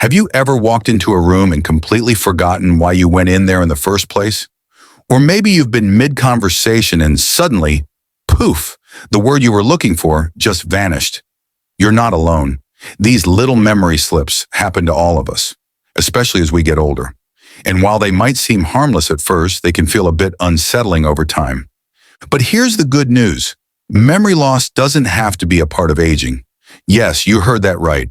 Have you ever walked into a room and completely forgotten why you went in there in the first place? Or maybe you've been mid-conversation and suddenly, poof, the word you were looking for just vanished. You're not alone. These little memory slips happen to all of us, especially as we get older. And while they might seem harmless at first, they can feel a bit unsettling over time. But here's the good news. Memory loss doesn't have to be a part of aging. Yes, you heard that right.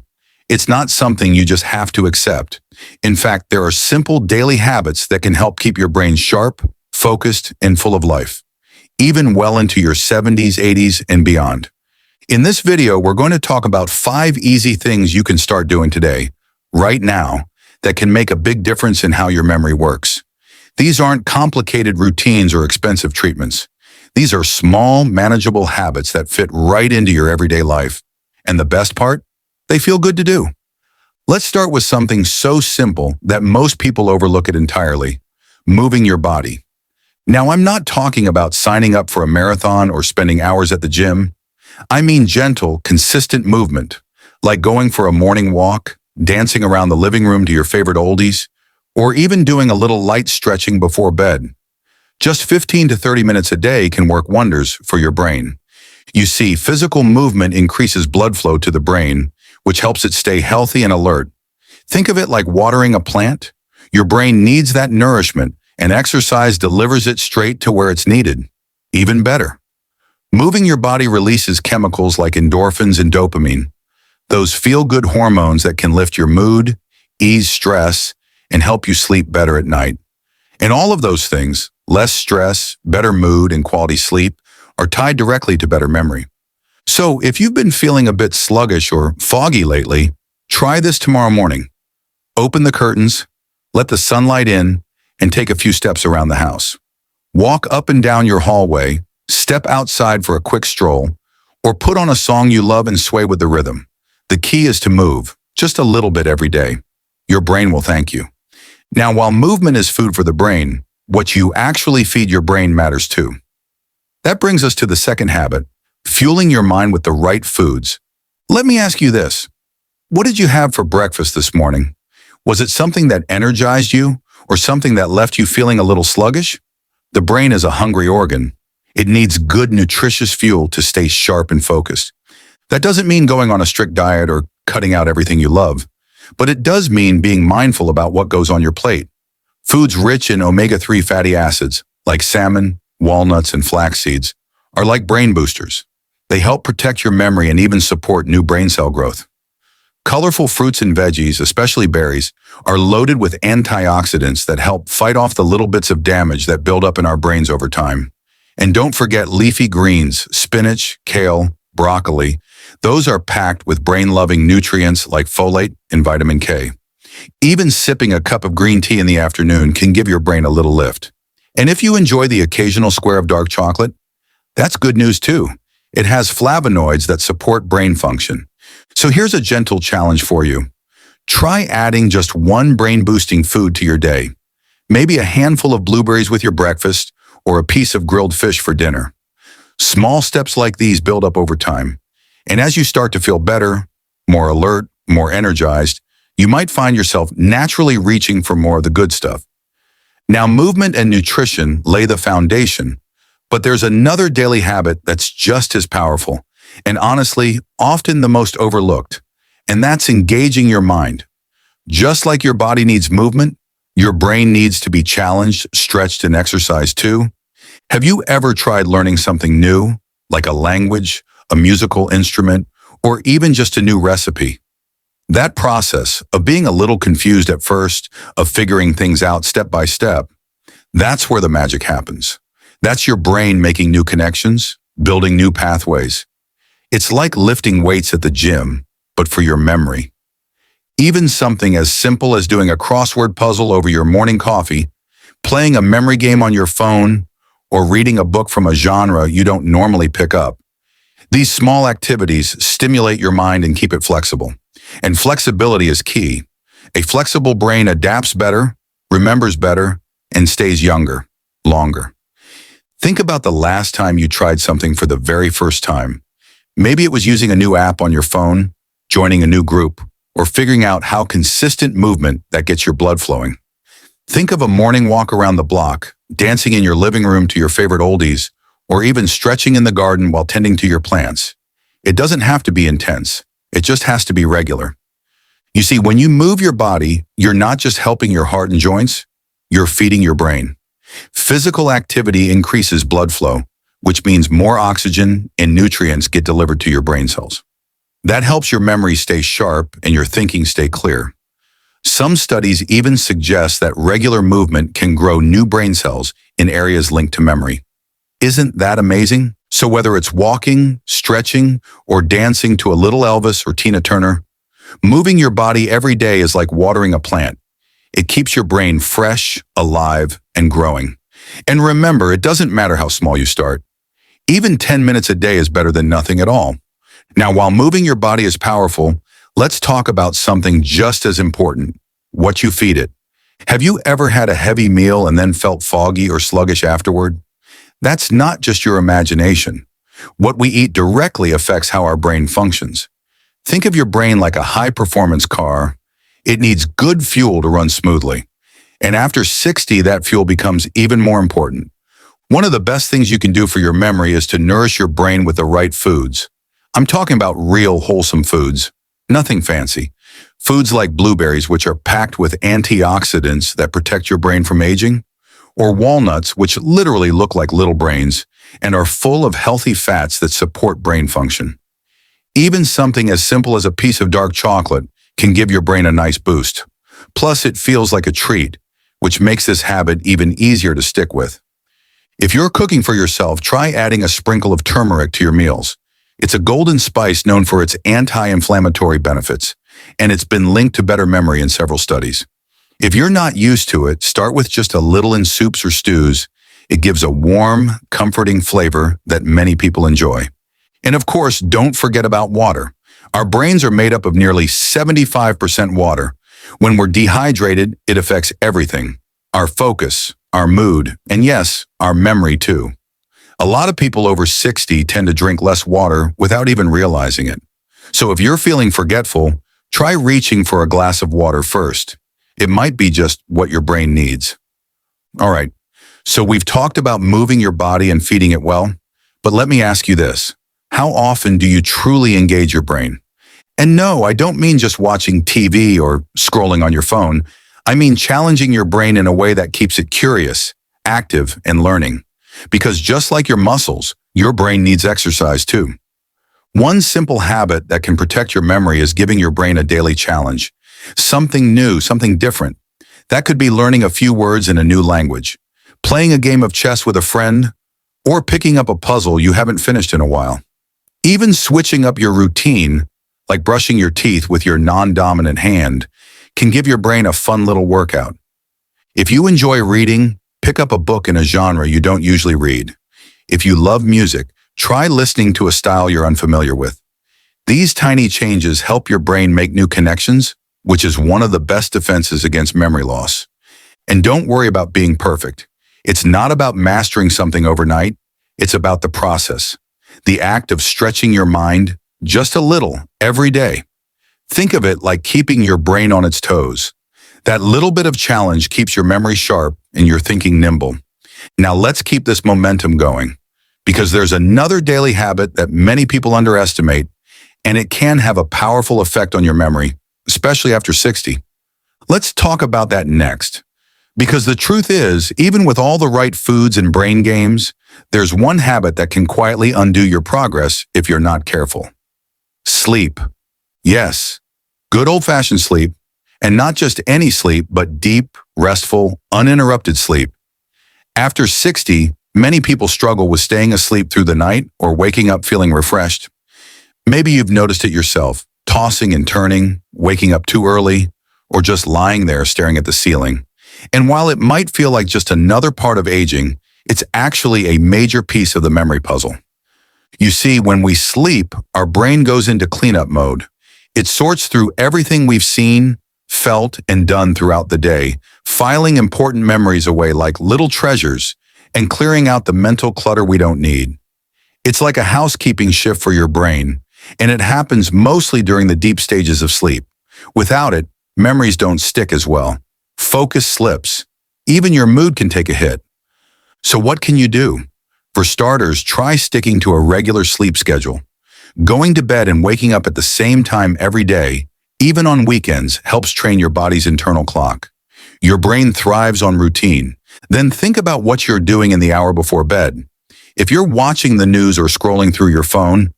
It's not something you just have to accept. In fact, there are simple daily habits that can help keep your brain sharp, focused, and full of life, even well into your 70s, 80s, and beyond. In this video, we're going to talk about 5 easy things you can start doing today, right now, that can make a big difference in how your memory works. These aren't complicated routines or expensive treatments. These are small, manageable habits that fit right into your everyday life. And the best part? They feel good to do. Let's start with something so simple that most people overlook it entirely: moving your body. Now, I'm not talking about signing up for a marathon or spending hours at the gym. I mean gentle, consistent movement, like going for a morning walk, dancing around the living room to your favorite oldies, or even doing a little light stretching before bed. Just 15 to 30 minutes a day can work wonders for your brain. You see, physical movement increases blood flow to the brain, which helps it stay healthy and alert. Think of it like watering a plant. Your brain needs that nourishment, and exercise delivers it straight to where it's needed. Even better. Moving your body releases chemicals like endorphins and dopamine, those feel-good hormones that can lift your mood, ease stress, and help you sleep better at night. And all of those things, less stress, better mood, and quality sleep, are tied directly to better memory. So if you've been feeling a bit sluggish or foggy lately, try this tomorrow morning. Open the curtains, let the sunlight in, and take a few steps around the house. Walk up and down your hallway, step outside for a quick stroll, or put on a song you love and sway with the rhythm. The key is to move, just a little bit every day. Your brain will thank you. Now, while movement is food for the brain, what you actually feed your brain matters too. That brings us to the second habit: fueling your mind with the right foods. Let me ask you this. What did you have for breakfast this morning? Was it something that energized you or something that left you feeling a little sluggish? The brain is a hungry organ. It needs good, nutritious fuel to stay sharp and focused. That doesn't mean going on a strict diet or cutting out everything you love, but it does mean being mindful about what goes on your plate. Foods rich in omega-3 fatty acids, like salmon, walnuts, and flax seeds, are like brain boosters. They help protect your memory and even support new brain cell growth. Colorful fruits and veggies, especially berries, are loaded with antioxidants that help fight off the little bits of damage that build up in our brains over time. And don't forget leafy greens, spinach, kale, broccoli. Those are packed with brain-loving nutrients like folate and vitamin K. Even sipping a cup of green tea in the afternoon can give your brain a little lift. And if you enjoy the occasional square of dark chocolate, that's good news too. It has flavonoids that support brain function. So here's a gentle challenge for you. Try adding just one brain-boosting food to your day. Maybe a handful of blueberries with your breakfast or a piece of grilled fish for dinner. Small steps like these build up over time. And as you start to feel better, more alert, more energized, you might find yourself naturally reaching for more of the good stuff. Now, movement and nutrition lay the foundation, but there's another daily habit that's just as powerful, and honestly, often the most overlooked, and that's engaging your mind. Just like your body needs movement, your brain needs to be challenged, stretched, and exercised too. Have you ever tried learning something new, like a language, a musical instrument, or even just a new recipe? That process of being a little confused at first, of figuring things out step by step, that's where the magic happens. That's your brain making new connections, building new pathways. It's like lifting weights at the gym, but for your memory. Even something as simple as doing a crossword puzzle over your morning coffee, playing a memory game on your phone, or reading a book from a genre you don't normally pick up. These small activities stimulate your mind and keep it flexible. And flexibility is key. A flexible brain adapts better, remembers better, and stays younger, longer. Think about the last time you tried something for the very first time. Maybe it was using a new app on your phone, joining a new group, or figuring out how consistent movement that gets your blood flowing. Think of a morning walk around the block, dancing in your living room to your favorite oldies, or even stretching in the garden while tending to your plants. It doesn't have to be intense. It just has to be regular. You see, when you move your body, you're not just helping your heart and joints, you're feeding your brain. Physical activity increases blood flow, which means more oxygen and nutrients get delivered to your brain cells. That helps your memory stay sharp and your thinking stay clear. Some studies even suggest that regular movement can grow new brain cells in areas linked to memory. Isn't that amazing? So whether it's walking, stretching, or dancing to a little Elvis or Tina Turner, moving your body every day is like watering a plant. It keeps your brain fresh, alive, and growing. And remember, it doesn't matter how small you start. Even 10 minutes a day is better than nothing at all. Now, while moving your body is powerful, let's talk about something just as important: what you feed it. Have you ever had a heavy meal and then felt foggy or sluggish afterward? That's not just your imagination. What we eat directly affects how our brain functions. Think of your brain like a high-performance car. It needs good fuel to run smoothly. And after 60, that fuel becomes even more important. One of the best things you can do for your memory is to nourish your brain with the right foods. I'm talking about real, wholesome foods. Nothing fancy. Foods like blueberries, which are packed with antioxidants that protect your brain from aging, or walnuts, which literally look like little brains and are full of healthy fats that support brain function. Even something as simple as a piece of dark chocolate can give your brain a nice boost. Plus, it feels like a treat, which makes this habit even easier to stick with. If you're cooking for yourself, try adding a sprinkle of turmeric to your meals. It's a golden spice known for its anti-inflammatory benefits, and it's been linked to better memory in several studies. If you're not used to it, start with just a little in soups or stews. It gives a warm, comforting flavor that many people enjoy. And of course, don't forget about water. Our brains are made up of nearly 75% water. When we're dehydrated, it affects everything: our focus, our mood, and yes, our memory too. A lot of people over 60 tend to drink less water without even realizing it. So if you're feeling forgetful, try reaching for a glass of water first. It might be just what your brain needs. All right, so we've talked about moving your body and feeding it well, but let me ask you this. How often do you truly engage your brain? And no, I don't mean just watching TV or scrolling on your phone. I mean challenging your brain in a way that keeps it curious, active, and learning. Because just like your muscles, your brain needs exercise too. One simple habit that can protect your memory is giving your brain a daily challenge. Something new, something different. That could be learning a few words in a new language, playing a game of chess with a friend, or picking up a puzzle you haven't finished in a while. Even switching up your routine, like brushing your teeth with your non-dominant hand, can give your brain a fun little workout. If you enjoy reading, pick up a book in a genre you don't usually read. If you love music, try listening to a style you're unfamiliar with. These tiny changes help your brain make new connections, which is one of the best defenses against memory loss. And don't worry about being perfect. It's not about mastering something overnight. It's about the process, the act of stretching your mind just a little every day. Think of it like keeping your brain on its toes. That little bit of challenge keeps your memory sharp and your thinking nimble. Now let's keep this momentum going, because there's another daily habit that many people underestimate, and it can have a powerful effect on your memory, especially after 60. Let's talk about that next. Because the truth is, even with all the right foods and brain games, there's one habit that can quietly undo your progress if you're not careful. Sleep. Yes, good old-fashioned sleep, and not just any sleep, but deep, restful, uninterrupted sleep. After 60, many people struggle with staying asleep through the night or waking up feeling refreshed. Maybe you've noticed it yourself, tossing and turning, waking up too early, or just lying there staring at the ceiling. And while it might feel like just another part of aging, it's actually a major piece of the memory puzzle. You see, when we sleep, our brain goes into cleanup mode. It sorts through everything we've seen, felt, and done throughout the day, filing important memories away like little treasures and clearing out the mental clutter we don't need. It's like a housekeeping shift for your brain, and it happens mostly during the deep stages of sleep, Without it, memories don't stick as well. Focus slips. Even your mood can take a hit. So what can you do? For starters, try sticking to a regular sleep schedule. Going to bed and waking up at the same time every day, even on weekends, helps train your body's internal clock. Your brain thrives on routine. Then think about what you're doing in the hour before bed. If you're watching the news or scrolling through your phone,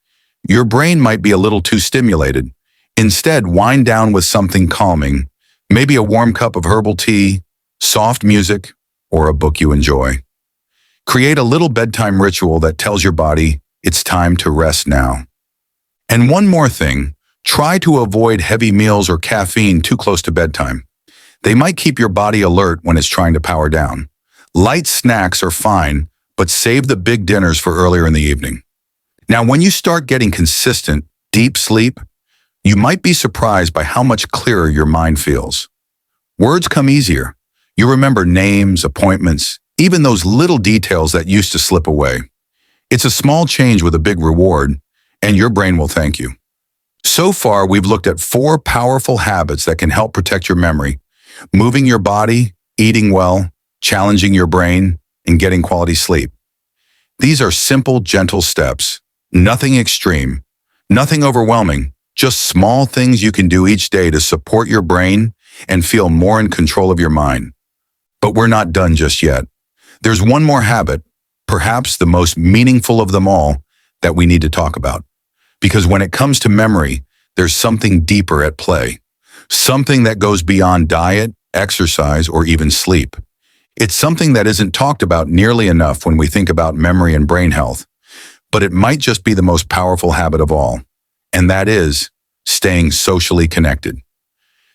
your brain might be a little too stimulated. Instead, wind down with something calming, maybe a warm cup of herbal tea, soft music, or a book you enjoy. Create a little bedtime ritual that tells your body it's time to rest now. And one more thing, try to avoid heavy meals or caffeine too close to bedtime. They might keep your body alert when it's trying to power down. Light snacks are fine, but save the big dinners for earlier in the evening. Now, when you start getting consistent, deep sleep, you might be surprised by how much clearer your mind feels. Words come easier. You remember names, appointments, even those little details that used to slip away. It's a small change with a big reward, and your brain will thank you. So far, we've looked at 4 powerful habits that can help protect your memory: moving your body, eating well, challenging your brain, and getting quality sleep. These are simple, gentle steps. Nothing extreme, nothing overwhelming, just small things you can do each day to support your brain and feel more in control of your mind. But we're not done just yet. There's one more habit, perhaps the most meaningful of them all, that we need to talk about. Because when it comes to memory, there's something deeper at play. Something that goes beyond diet, exercise, or even sleep. It's something that isn't talked about nearly enough when we think about memory and brain health. But it might just be the most powerful habit of all. And that is staying socially connected.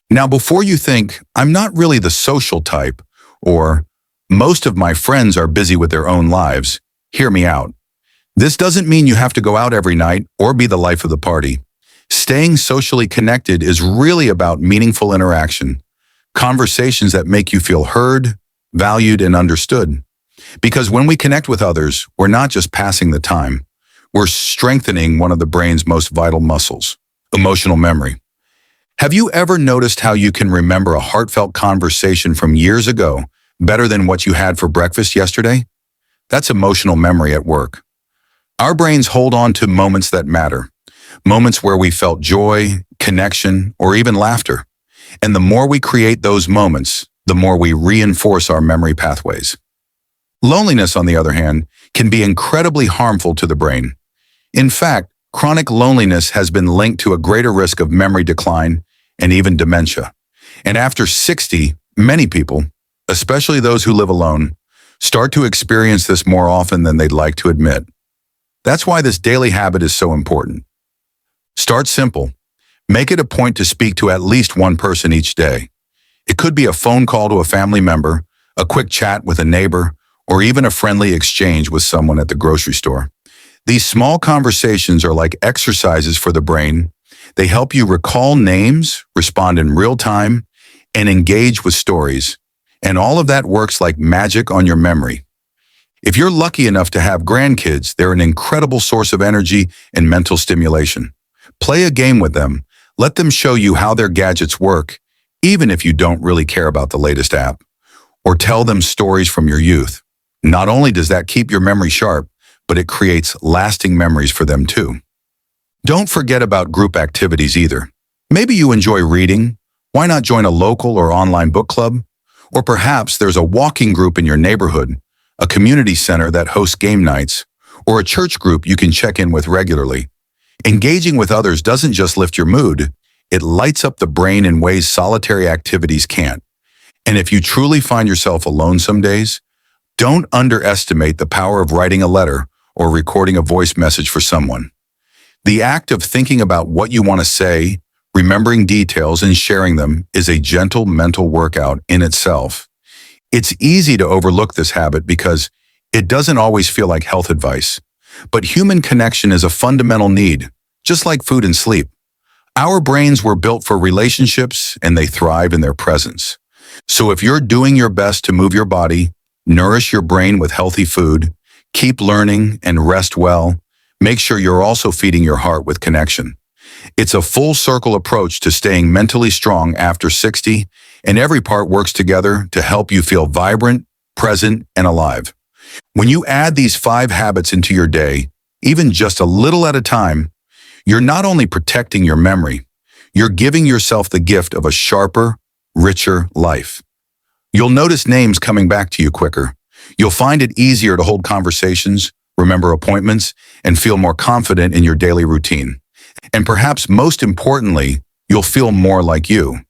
Now, before you think, I'm not really the social type, or most of my friends are busy with their own lives, hear me out. This doesn't mean you have to go out every night or be the life of the party. Staying socially connected is really about meaningful interaction, conversations that make you feel heard, valued, and understood. Because when we connect with others, we're not just passing the time. We're strengthening one of the brain's most vital muscles, emotional memory. Have you ever noticed how you can remember a heartfelt conversation from years ago better than what you had for breakfast yesterday? That's emotional memory at work. Our brains hold on to moments that matter, moments where we felt joy, connection, or even laughter. And the more we create those moments, the more we reinforce our memory pathways. Loneliness, on the other hand, can be incredibly harmful to the brain. In fact, chronic loneliness has been linked to a greater risk of memory decline and even dementia. And after 60, many people, especially those who live alone, start to experience this more often than they'd like to admit. That's why this daily habit is so important. Start simple. Make it a point to speak to at least one person each day. It could be a phone call to a family member, a quick chat with a neighbor, or even a friendly exchange with someone at the grocery store. These small conversations are like exercises for the brain. They help you recall names, respond in real time, and engage with stories. And all of that works like magic on your memory. If you're lucky enough to have grandkids, they're an incredible source of energy and mental stimulation. Play a game with them. Let them show you how their gadgets work, even if you don't really care about the latest app. Or tell them stories from your youth. Not only does that keep your memory sharp, but it creates lasting memories for them too. Don't forget about group activities either. Maybe you enjoy reading. Why not join a local or online book club? Or perhaps there's a walking group in your neighborhood, a community center that hosts game nights, or a church group you can check in with regularly. Engaging with others doesn't just lift your mood, it lights up the brain in ways solitary activities can't. And if you truly find yourself alone some days, don't underestimate the power of writing a letter or recording a voice message for someone. The act of thinking about what you want to say, remembering details, and sharing them is a gentle mental workout in itself. It's easy to overlook this habit because it doesn't always feel like health advice. But human connection is a fundamental need, just like food and sleep. Our brains were built for relationships, and they thrive in their presence. So if you're doing your best to move your body, nourish your brain with healthy food, keep learning, and rest well, make sure you're also feeding your heart with connection. It's a full circle approach to staying mentally strong after 60, and every part works together to help you feel vibrant, present, and alive. When you add these 5 habits into your day, even just a little at a time, you're not only protecting your memory, you're giving yourself the gift of a sharper, richer life. You'll notice names coming back to you quicker. You'll find it easier to hold conversations, remember appointments, and feel more confident in your daily routine. And perhaps most importantly, you'll feel more like you.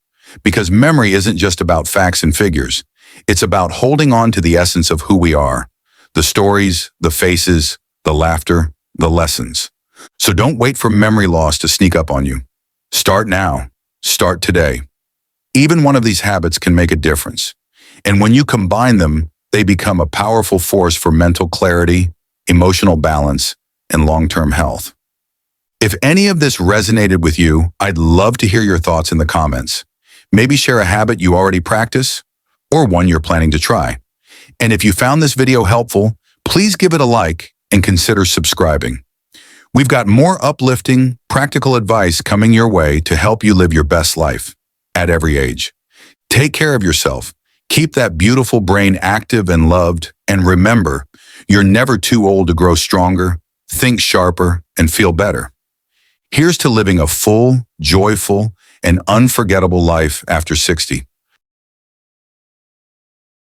Because memory isn't just about facts and figures. It's about holding on to the essence of who we are. The stories, the faces, the laughter, the lessons. So don't wait for memory loss to sneak up on you. Start now. Start today. Even one of these habits can make a difference. And when you combine them, they become a powerful force for mental clarity, emotional balance, and long-term health. If any of this resonated with you, I'd love to hear your thoughts in the comments. Maybe share a habit you already practice or one you're planning to try. And if you found this video helpful, please give it a like and consider subscribing. We've got more uplifting, practical advice coming your way to help you live your best life at every age. Take care of yourself. Keep that beautiful brain active and loved. And remember, you're never too old to grow stronger, think sharper, and feel better. Here's to living a full, joyful, and unforgettable life after 60.